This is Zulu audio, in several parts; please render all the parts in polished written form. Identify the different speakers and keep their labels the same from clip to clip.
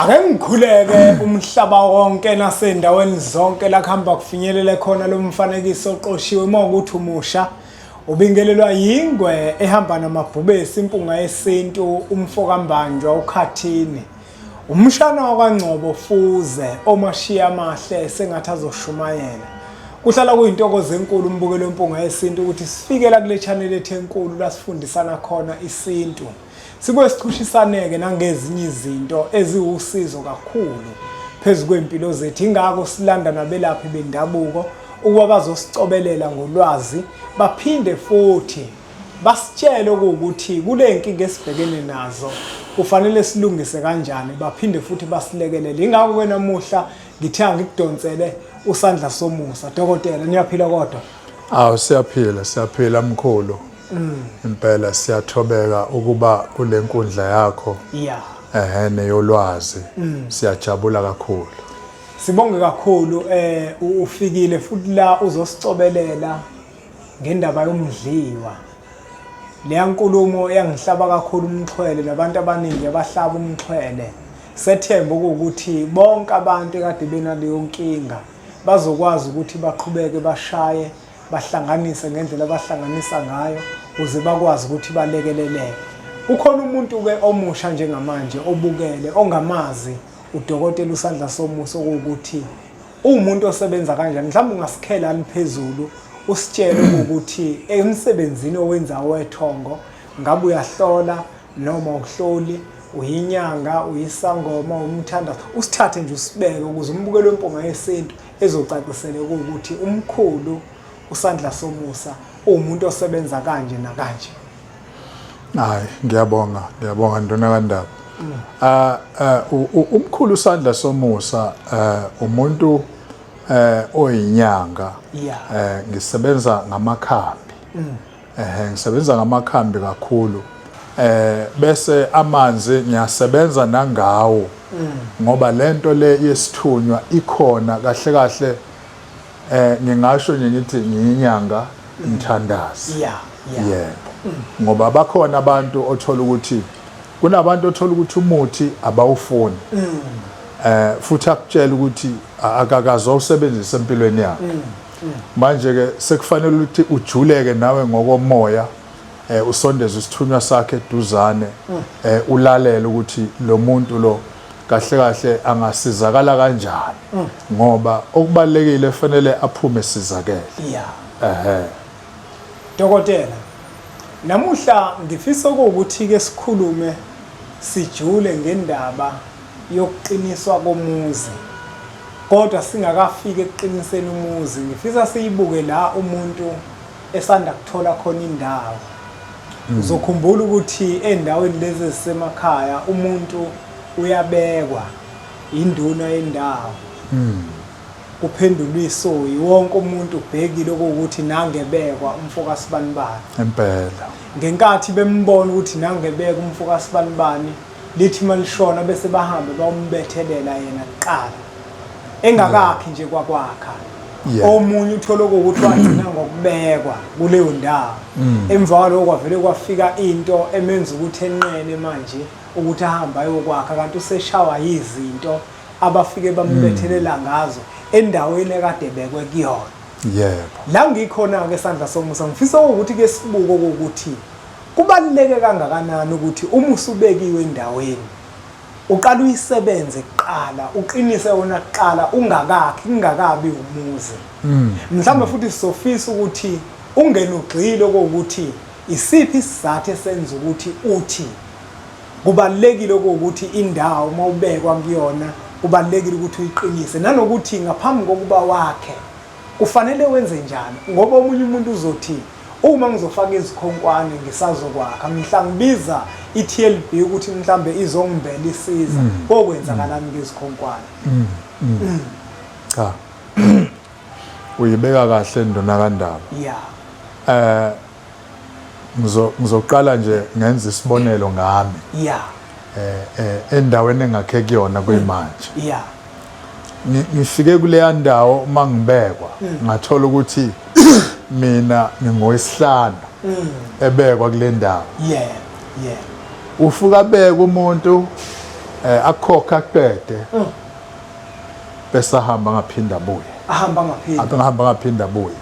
Speaker 1: Ake ngikhuleke umhlaba wonke nasendaweni zonke la kuhamba kufinyelele khona lo mfanekiso oqoshiwe mawukuthi umusha ubingelelwa yingwe ehamba namabhubesi impunga yesintu umfoka mbanjwa ukhathini umshana wakwaNgcobo Fuze omashiya amahle sengathi azoshumayela kuhlala kuyintokozo enkulu umbukelo wempunga yesintu ukuthi sifikela kule channel ethu enkulu la sifundisana khona isintu sibuye sichushisaneke nangezinye izinto eziwusizo kakhulu phezulu kwempilo zethu ingakho silanda nabelaphi bendabuko ukuba bazosicobelela ngolwazi baphinde futhi basitshele ukuthi kule nkinga esibhekene nazo kufanele silungise kanjani baphinde futhi basilekelele ingakho ke namuhla ngithe ngikudonsele uSandla Somusa dokotela niyaphila kodwa
Speaker 2: siyaphila mkhulu impela siyathobeka ukuba kule nkundla yakho neyolwazi siyajabula kakhulu
Speaker 1: sibonge kakhulu ufikile futhi la uzosicobelela ngendaba yomdliwa leya nkulumo yangihlaba kakhulu umxhwele nabantu abaningi abahlaba umxhwele sethemba ukuthi bonke abantu ekade benaleyo nkinga bazokwazi ukuthi baqhubeke bashaye bahlanganise ngendlela abahlanganisa ngayo uze bakwazi ukuthi balekeleleke ukhona umuntu ke omusha njengamanje obukele ongamazi udokotela uSandla Somusa ukuthi umuntu osebenza kanjani mhlawumbe ungasikhela liphezulu usitshele ukuthi emsebenzini owenza wethongo ngabe uyahlola noma ukuhloli uyinyanga uyisangoma umthandazo usithathe nje usibeke ukuze umbukelo wempunga yesintu ezocacisela ukuthi umkhulu uSandla Somusa umuntu osebenza kanje nakanje.
Speaker 2: Hayi ngiyabonga ndona kaNdaba. Umkhulu uSandla Somusa umuntu oyinyanga ngisebenza ngamakhambi. Ngisebenza ngamakhambi kakhulu. Bese amanzi ngiyasebenza nangawo ngoba lento le yesithunywa ikhona kahle ngingasho nje ngithi ngiyinyanga mthandazi yebo ngoba bakhona abantu othola ukuthi kunabantu othola ukuthi umuthi abawufuni futhi akutshela ukuthi akakazowusebenzisa empilweni yakhe manje ke sekufanele ukuthi ujuleke nawe ngokomoya usondeze isithunywa sakhe eduzane ulalele ukuthi lo muntu lo kahle angasizakala kanjani ngoba okubalekile kufanele aphume sizakele
Speaker 1: dokotela namuhla ngifisa ukuthi ke sikhulume sijule ngendaba yokuqiniswa komuzi kodwa singakafika ekuqiniseni umuzi ngifisa siyibuke la umuntu esanda kuthola khona indawo uzokhumbula ukuthi endaweni lezi ezisemakhaya umuntu uyabekwa induna yendawo kuphendulwa isoyi wonke umuntu ubhekile ukuthi nangebekwa umfoka sibanibani
Speaker 2: empela
Speaker 1: ngenkathi bembona ukuthi nangebeka umfoka sibanibani lithi malishona bese bahambe bawumbethelela yena kuqala engakakhi nje kwakwakha omunye uthola ukuthi wagcina ngokubekwa kuleyo ndawo emva kwalokho kwavele kwafika into emenza ukuthi enqene manje ukuthi ahamba ayokwakha kanti useshawa izinto abafike bambethelela ngazo endaweni ekade bekwe kuyona
Speaker 2: yebo
Speaker 1: la ngikhona ke Sandla Somusa ngifisa ukuthi ke sibuko ukuthi kubaluleke kangakanani ukuthi uma usubekiwe endaweni uqala uyisebenze kuqala uqinise wona kuqala ungakabi umuzi mhlawumbe futhi sofisa ukuthi ungene ugxile ukuthi isiphi isizathu esenza ukuthi uthi kubalekile ukuthi indawo mawubekwa kuyona kubalekile ukuthi uyiqinise nanokuthi ngaphambi kokuba wakhe kufanele wenze njani ngoba omunye umuntu uzothi uma ngizofaka izikhonkwane ngisazokwakha mhla ngibiza iTLB ukuthi mhlambe izongimbela isiza kokwenzakalani ngezikhonkwane
Speaker 2: cha uyibeka kahle ndona kaNdaba ngizoqala nje ngenza isibonelo ngami endaweni engakhe kuyona kuyimanje ngifike kuleya ndawo mangibekwa ngathola ukuthi mina ngingowesihlanu ebekwa kule ndawo
Speaker 1: yeah
Speaker 2: ufuka beka umuntu akhokha kuqede bese ahamba ngaphinda abuye ngahamba ngaphinda abuye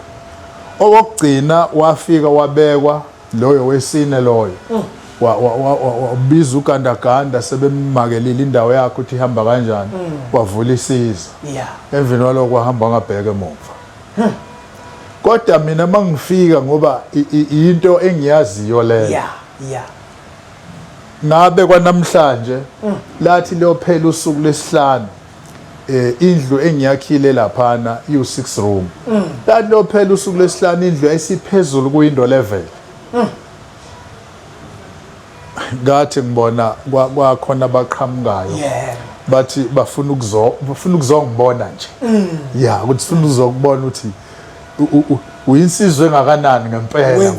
Speaker 2: okugcina wafika wabekwa loyo wesine loyo wabiza ugandaganda sebemakelile indawo yakhe ukuthi ihamba kanjani wavula isiza emveni waloko wahamba ngabheke emuva kodwa mina mangifika ngoba into engiyaziyo leyo ngabe kwanamhlanje lathi leyophela usuku lesihlanu indlu engiyakhile laphana u6 room lathi leyophela usuku lesihlanu indlu yayisiphezulu kuyindo level ngathi ngibona kwakhona abaqhamukayo bathi bafuna ukuzongibona nje ukuthi sifuna ukuzokubona ukuthi uyinsizwe engakanani ngempela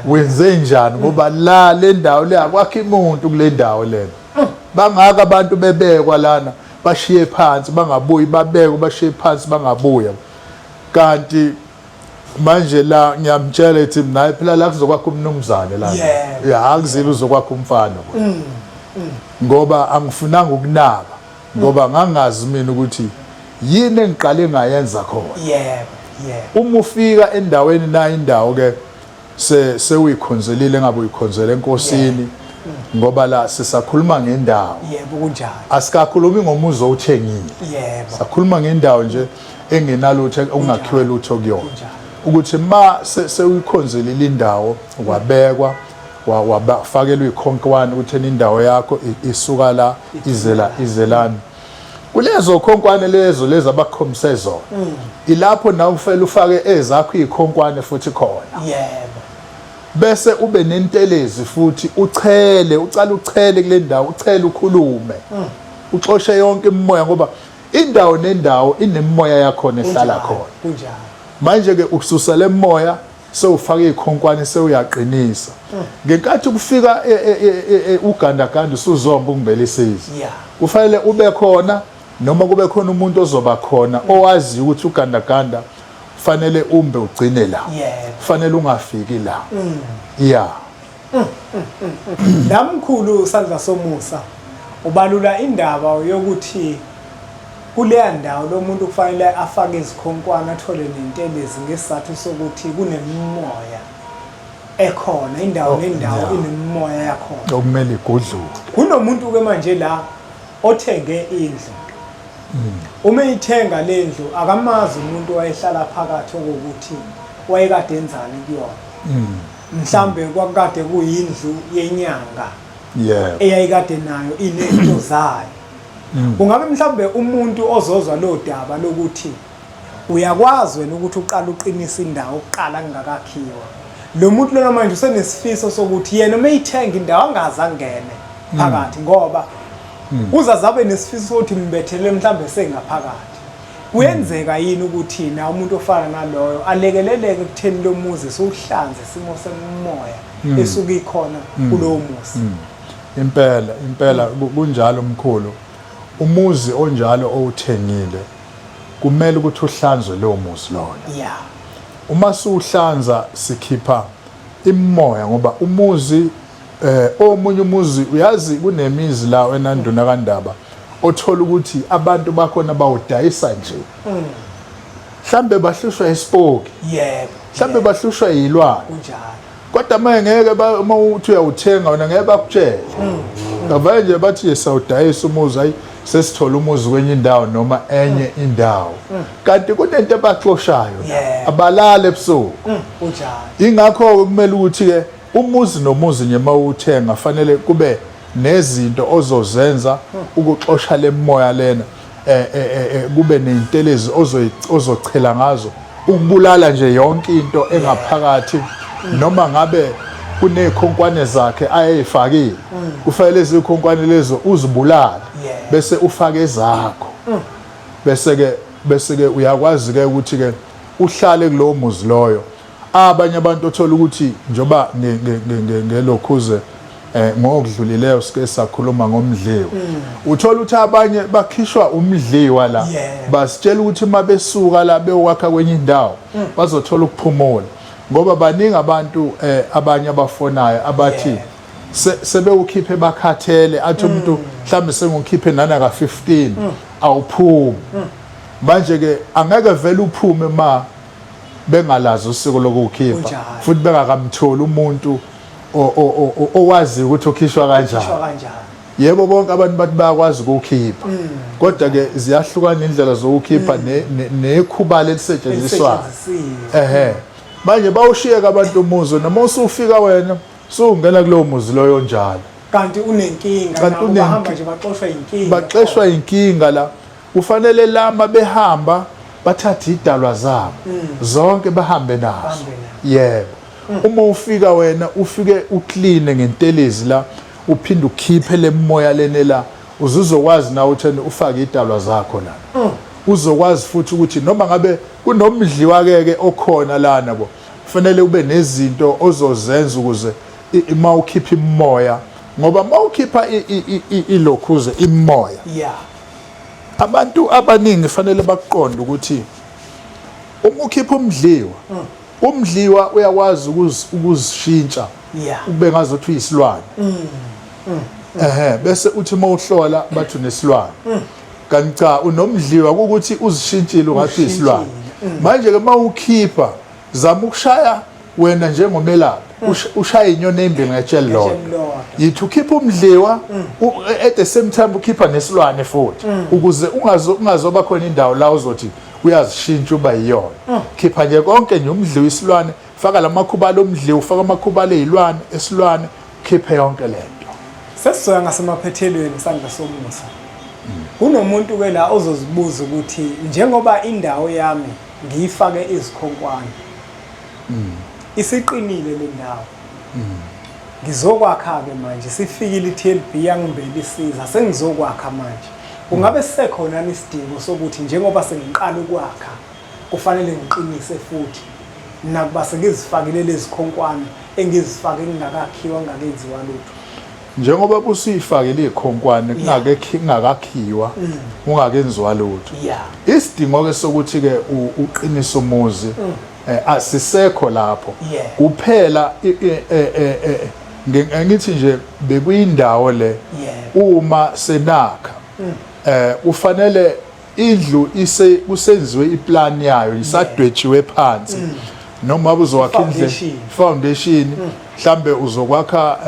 Speaker 2: wenze njani ngoba la le ndawo le akwakho umuntu kule ndawo lena bangaka abantu bebekwa lana bashiye phansi bangabuyi babekwe bashiye phansi bangabuya kanti manje la ngiyamtshela ethi naye phela la kuzokwakho umnumzane la akuzile uzokwakho umfana ngoba angifunanga ukunaba ngoba ngangazi mina ukuthi yini engiqale ngayenza khona uma ufika endaweni na indawo ke sewuyikhonzelile ngabe uyikhonzele enkosini ngoba la sisakhuluma ngendawo
Speaker 1: kunjalo
Speaker 2: asikakhulumi ngomuzi owuthengile sakhuluma ngendawo nje engenalutho ongakhiwe lutho kuyona ukuthi ma sewuyikhonzelile indawo wabekwa wafakelwa ikhonkwane ukuthi indawo yakho isuka la izelana kulezo khonkwane lezo abakhomise zona ilapho nawe ufela ufake ezakho izikhonkwane futhi khona bese ube nentelezi futhi ucala uchele kule ndawo ucela ukhulume uxoshe yonke imimoya ngoba indawo nendawo inemimoya yakhona ehlala khona manje ke ukususa le moya sewufaka izikhonkwane sewuyaqinisa ngenkathi kufika ugandaganda usuzomba ungibele isiza kufanele ube khona noma kube khona umuntu ozoba khona owazi ukuthi ugandaganda fanele umbe ugcine la fanele ungafiki la
Speaker 1: namkhulu Sandla Somusa ubalula indaba yokuthi kuleya ndawo lo muntu kufanele afake izikhonkwane athole nentelezi ngesizathu sokuthi kunemimoya ekhona indawo nendawo inemimoya yakhona
Speaker 2: okumele igudluke
Speaker 1: kunomuntu ke manje la othenge indlu uma ithenga lendlu akamazi umuntu wayehlala phakathi ukuthi wayekade enzani kuyona mhlambe kwakade kuyindlu yenyanga eyayikade nayo inento zayo kungabe mhlambe umuntu ozozwa lo daba lokuthi uyakwazi wena ukuthi uqala uqinisa indawo oqala ngakakhiwa lo muntu lona manje usenesifiso sokuthi yena mayithenga indawo angaza ngene phakathi ngoba uzazabe nesifiso sokuthi mbethele mhlambe sengaphakathi kuyenzeka yini ukuthi na umuntu ofana naloyo alekeleleke kutheni lo muzi sokuhlanze simo semimoya esuka ikhona kulowo muzi
Speaker 2: impela kunjalo mkhulu umuzi onjalo owuthengile kumele ukuthi uhlanzwe lowo muzi loyo uma suhlanza sikhipha imimoya ngoba umuzi omunye umuzi uyazi kunemizi la enanduna kaNdaba othola ukuthi abantu bakhona bawudayisa nje mhlambe bahlushwa isipoki mhlambe bahlushwa yilwane kodwa mangeke uma uthi uyawuthenga wena ngeke bakutshele ngavale nje bathi yesawudayisa umuzi hayi sesithola umuzi kwenye indawo noma enye indawo kanti kunento abaxoshayo abalala ebusuku ingakho kumele ukuthi ke umuzi nomuzi nje mawuthenga fanele kube nezinto ozozenza ukuxosha lemoya lena kube neintelezi ozochela ngazo ukubulala nje yonke into engaphakathi noma ngabe kunezikhonkwane zakhe ayefakile kufanele izikhonkwane lezo uzibulala bese ufake ezakho bese ke uyakwazi ke ukuthi ke uhlale kulowo muzi loyo abanye abantu othola ukuthi njoba ngelokhuze ngokudlulileyo sike sakhuluma ngomdliwa uthola ukuthi abanye bakhishwa umdliwa la basitshela ukuthi mabesuka la beyokwakha kwenye indawo bazothola ukuphumula ngoba baningi abantu abanye abafonayo abathi sebewukhiphe bakhathele athi umuntu mhlambe sengikhiphe nana ka 15 awuphumi manje ke angeke vele uphume ma bengalazi usiko lokukhipha futhi bengakamtholi umuntu owazi ukuthi ukhishwa kanjani. Yebo bonke abantu bathi bayakwazi ukukhipha kodwa ke ziyahlukana indlela zokukhipha nekhubala elisetshenziswa. Manje bawushiyeka abantu umuzo noma usufika wena sungena kulowo muzi loyo njalo
Speaker 1: kanti unenkinga nabo bahamba nje
Speaker 2: baxoshwa inkinga la ufanele lama behamba bathathe idalwa zabo zonke bahambe nazo. Yebo uma ufika wena ufike ukline ngentelezi la uphinde ukhiphe lemoya lene la uzokwazi na utheni ufake idalwa zakho la uzokwazi futhi ukuthi noma ngabe kunomdliwa keke okhona lana bo kufanele ube nezinto ozozenza ukuze uma ukhipha imoya ngoba uma ukhipha ilokhuze imoya abantu abaningi fanele baqonde ukuthi uma ukhipha umdliwa uyakwazi ukuzishintsha ube ngazothi uyisilwane bese uthi uma uhlola bathi unesilwane kanti cha unomdliwa ukuthi uzishintshile ungathi isilwane manje ke uma ukhipha zama ukushaya wena njengomelaphi ushaya inyoni embili ngetsheli lodwa yithi ukhipha umdliwa at the same time ukhipha nesilwane futhi ukuze ungazoba khona indawo la uzothi uyazishintsha uba yiyona khipha nje konke nje umdliwa isilwane faka lamakhubalo omdliwa ufaka amakhubalo ezilwane esilwane khiphe yonke lento.
Speaker 1: Sesizoya ngasemaphethelweni sandla somusa. Kunomuntu ke la ozozibuza ukuthi njengoba indawo yami ngiyifake izikhonkwane isiqinile le ndawo ngizokwakha ke manje sifikile iTLB yangibela isiza sengizokwakha manje kungabe sisekhona isidingo sokuthi njengoba sengiqala ukwakha kufanele ngiqinise futhi nakuba sengizifakile lezi khonkwane engizifake ngingakakhiwa ngakenziwa lutho
Speaker 2: njengoba usuyifakile ikhonkwane kungakakhiwa ungakenziwa lutho isidingo ke sokuthi ke uqinise umuzi asisekho lapho kuphela ngithi nje bekuyindawo le uma senakha ufanele indlu kusenziwe iplan yayo isadwetshiwe phansi noma uzowakha indle foundation mhlambe uzokwakha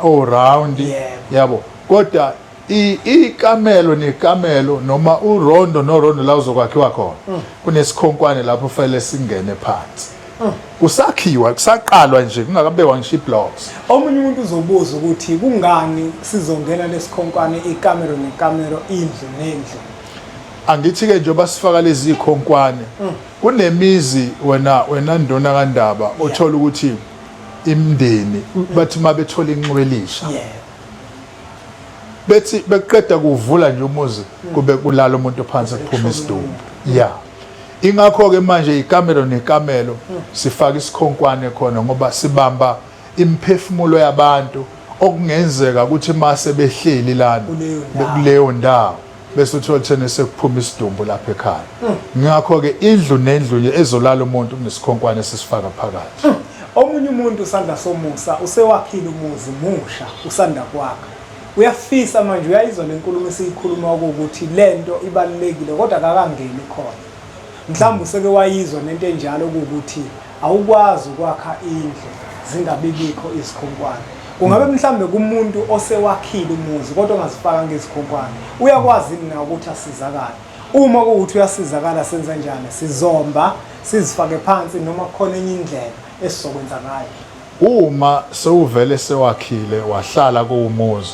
Speaker 2: around yabo kodwa ikamelo nekamelo noma urondo norondo la uzokwakhiwa khona kunesikhonkwane lapho fanele singene phansi kusakhiwa kusaqalwa nje kungakabekwa ngisho blocks.
Speaker 1: Omunye umuntu uzobuza ukuthi kungani sizongena lesikhonkwane ikamero nekamero indlu nendlu.
Speaker 2: Angithi ke njengoba sifaka lezi ikhonkwane kunemizi wena ndona kaNdaba othola ukuthi imndeni bathi mabethola inqwelisha bethi beqeda kuvula nje umuzi kube kulala umuntu phansi kuphuma isidumbu ingakho ke manje ikamero nekamelo sifaka isikhonkwane khona ngoba sibamba imphefumulo yabantu okungenzeka ukuthi mase behleli lana kuleyo ndawo bese uthola thene sekuphuma isidumbu lapha ekhaya ngakho ke indlu nendlu ezolala umuntu kunesikhonkwane sisifaka phakathi.
Speaker 1: Omunye umuntu usandla somusa usewakhile umuzi musha usanda kwakha uyafisa manje uyayizwa lenkulumo esiyikhuluma ukuthi lento ibalulekile kodwa akakangeni khona mhlawumbe useke wayizwa nento enjalo ukuthi awukwazi ukwakha indlu zingabikho izikhonkwane kungabe mhlawumbe kumuntu osewakhile umuzi kodwa ongazifaka ngezikhonkwane uyakwazi na ukuthi asizakala uma kuuthi uyasizakala senza njani sizomba sizifake phansi noma khona enye indlela esizokwenza ngayo
Speaker 2: uma sewuvele sewakhile wahlala kuumuzi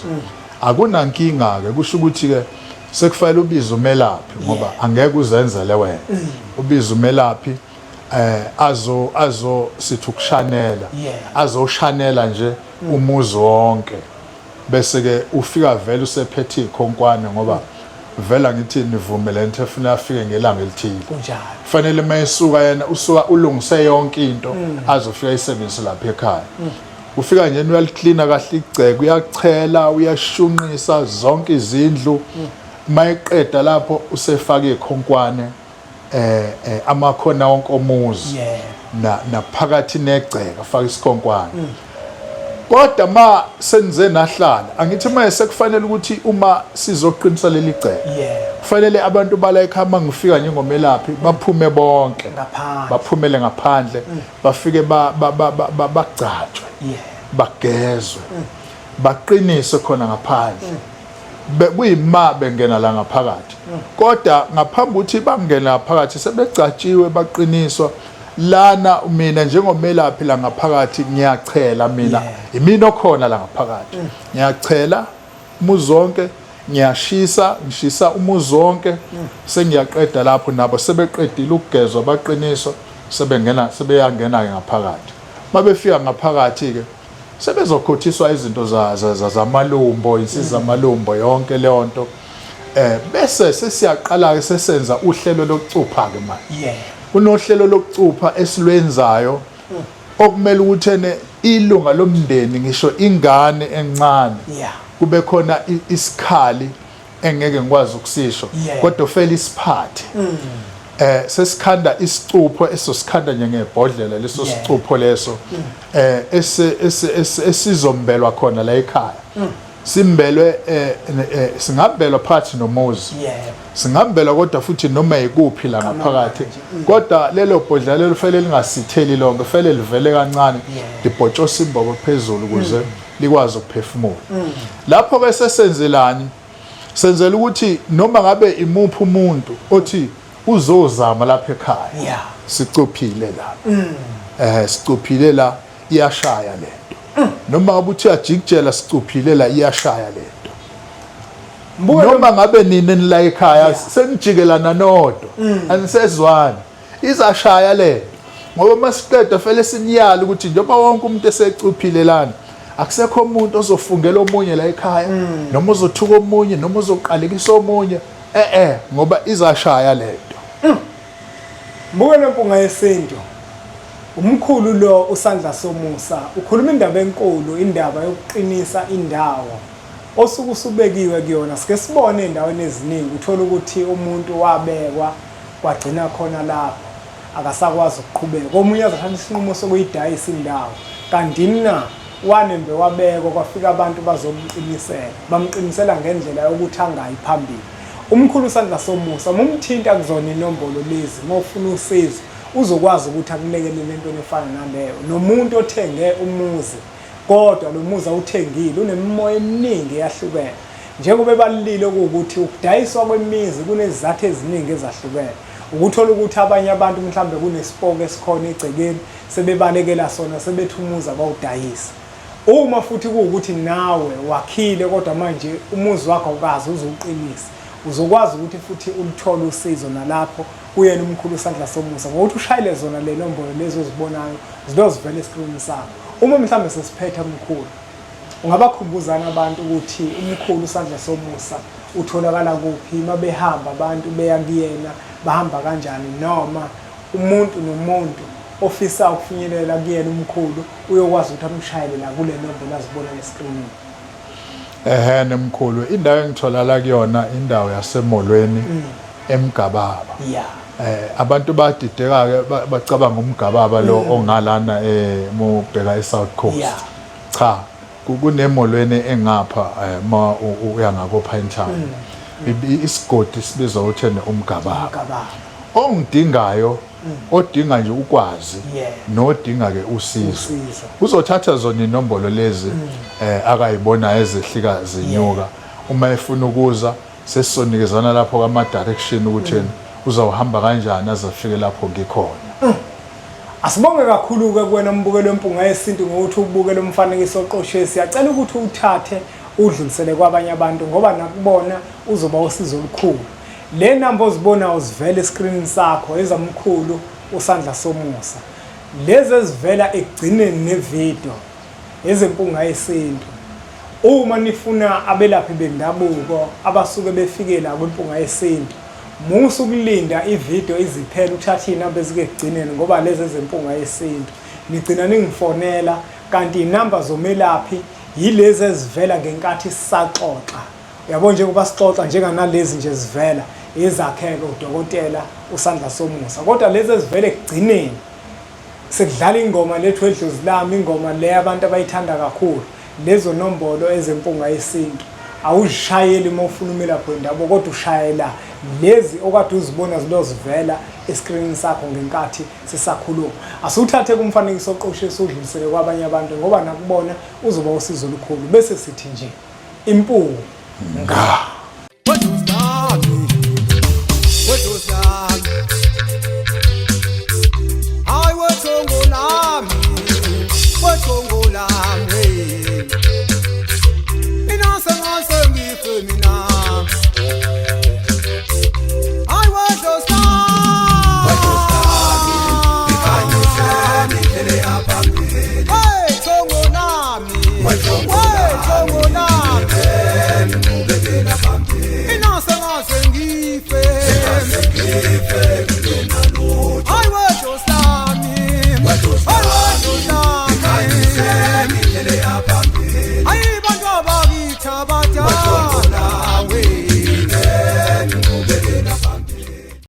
Speaker 2: akunankinga ke kusho ukuthi ke sekufanele ubize umelaphi ngoba angeke uzenzele wena ubize umelaphi azo sithi ukushanela azoshanela nje umuzi wonke bese ke ufika vele usephethe ikhonkwane ngoba vela ngithi nivumele into efuna afike ngelanga elithile
Speaker 1: kunjalo
Speaker 2: kufanele mayisuka yena usuka ulungise yonke into azofika isebenzise lapha ekhaya ufika nje uyalicleana kahle igceke uyachela uyashunqisa zonke izindlu mayiqeda lapho usefaka ikhonkwane amakhona wonke omuzi naphakathi negceke afaka isikhonkwane kodwa ma senze nahlala angithi manje sekufanele ukuthi uma sizoqinisa leli cebo kufanele abantu bala ekhaya mangifika njengomelaphi baphume bonke baphumele ngaphandle bafike bagcatshwe bagezwe baqiniswe khona ngaphandle kuyima bengena la ngaphakathi kodwa ngaphambi ukuthi bangena phakathi sebegcatshiwe baqiniswa lana mina njengomelaphi la ngaphakathi ngiyachela mina imini okhona la ngaphakathi ngiyachela umuzonke ngishisa umuzonke sengiyaqeda lapho nabo sebeqedile ukugezwa baqiniswa sebeyangena ngaphakathi mabefika ngaphakathi ke sebezokhothiswa izinto zamalumbo insiza zamalumbo yonke leyo nto bese sesiyaqala ke sesenza uhlelo lokucupha ke manje kunohlelo lokucupha esilwenzayo okumele ukuthi ilunga lomndeni ngisho ingane encane kube khona isikhali engeke ngikwazi ukusisho kodwa ufela isiphathe sesikhanda isicupho esosikhanda njengebhodlela leso sicupho leso esizombelwa khona la ekhaya simbelwe singambelwa phakathi nomuzi singambelwa kodwa futhi noma ikuphi la ngaphakathi kodwa lelo bhodlela lelo fele lingasitheli lonke fele livele kancane libhotshosa imbobo phezulu ukuze likwazi ukuphefumula lapho bese senzelani senzela ukuthi noma ngabe imuphi umuntu othi uzozama lapha ekhaya sicuphile la sicuphile la iyashaya lento noma ngabe uthi uyajikjela sicuphile la iyashaya lento noma ngabe nini la ekhaya senijikelana nodwa anisezwani izashaya lento ngoba masiqeda fele sinyala ukuthi njengoba wonke umuntu esecuphile lana akusekho umuntu ozofungela omunye la ekhaya noma uzothuka omunye noma uzoqalekisa omunye ngoba izashaya lento
Speaker 1: Mbuke lempunga yesintu umkhulu lo uSandla Somusa ukhuluma indaba enkulu indaba yokuqinisa indawo osuku usubekiwe kuyona sike sibone endaweni eziningi uthola ukuthi umuntu wabekwa kwagcina khona lapho akasakwazi ukuqhubeka omunye azathatha isinqumo sokuyidayisa indawo kanti mina wanembe wabekwa kwafika abantu bazomqinisela bamqinisela ngendlela yokuthi angayi phambili umkhulu uSandla Somusa umthinta kuzona inombolo lezi mawufuna usizo uzokwazi ukuthi akulekelele into efana naleyo nomuntu othenge umuzi kodwa lo muzi awuthengile unemimoya eminingi eyahlukene njengoba ebalilile ukuthi ukudayiswa kwemizi kunezizathu eziningi ezahlukene ukuthola ukuthi abanye abantu mhlambe kunesipoko esikhona egcekeni sebebalekela sona sebethumuza bawudayisa uma futhi kuukuthi nawe wakhile kodwa manje umuzi wakho awukazi uzoqinisa uzokwazi ukuthi futhi ulithole usizo nalapho kuyena umkhulu uSandla Somusa ngokuthi ushayile zona le nombolo lezo ozibonayo zidozivela escreen sakho uma mhlambe sesiphethe umkhulu ungabakhumbuzana abantu ukuthi umkhulu uSandla Somusa utholakala kuphi mabehamba abantu beya kuyena bahamba kanjani noma umuntu nomuntu ofisa ukufinyelela kuyena umkhulu uyokwazi ukuthi amshayele la kule nombolo azibona escreen
Speaker 2: nemkhulu indawo engithola la kuyona indawo yasemolweni eMgababa abantu badideka ke bacabanga umgababa lo ongalana mobheka eSouth Coast cha kunemolweni engapha ma uya ngako Pine Town isigodi sibizwa ukuthi umgababa ongidingayo odinga nje ukwazi nodinga ke usizo uzothatha zona inombolo lezi akayibona ezehlika zinyuka uma efuna ukuza sesizonikezana lapho kwama direction ukuthi uzawuhamba kanjani azafike lapho ngikhona
Speaker 1: asibonge kakhulu ke kuwena mbukelo wempunga yesintu ngokuthi ubukele umfanekiso oqoshwe siyacela ukuthi uthathe udlulisele kwabanye abantu ngoba nakubona uzoba usizo olukhulu le number ozibona uzivela escreen sakho ezamkhulu uSandla Somusa lezi ezivela ekugcineni nevideo ezempunga yesintu uma nifuna abelaphi bendabuko abasuke befike la kwempunga yesintu musu kulinda ivideo iziphela uthathe inamba ezike ekugcineni ngoba lezi ezempunga yesintu nigcina ningifonela kanti inamba zomelaphi yilezi ezivela ngenkathi sisaxoxa yabo njengoba sixoxa njenganalezi nje zivela ezakheke udokotela uSandla Somusa kodwa lezi ezivele ekugcineni sekudlala ingoma lethu edlozi lami, ingoma le abantu abayithanda kakhulu, lezo nombolo ezempunga yesintu. Awuzishayeli uma ufuna umelaphi wendabuko, kodwa ushayela lezi okade uzibona zilozivela escreenini sakho ngenkathi sisakhuluma. Asuthathe kumfanekiso oqoshiwe udlulisele kwabanye abantu ngoba nakubona uzoba usizo olukhulu. Bese sithi nje impunga.
Speaker 3: Inasa ngasengife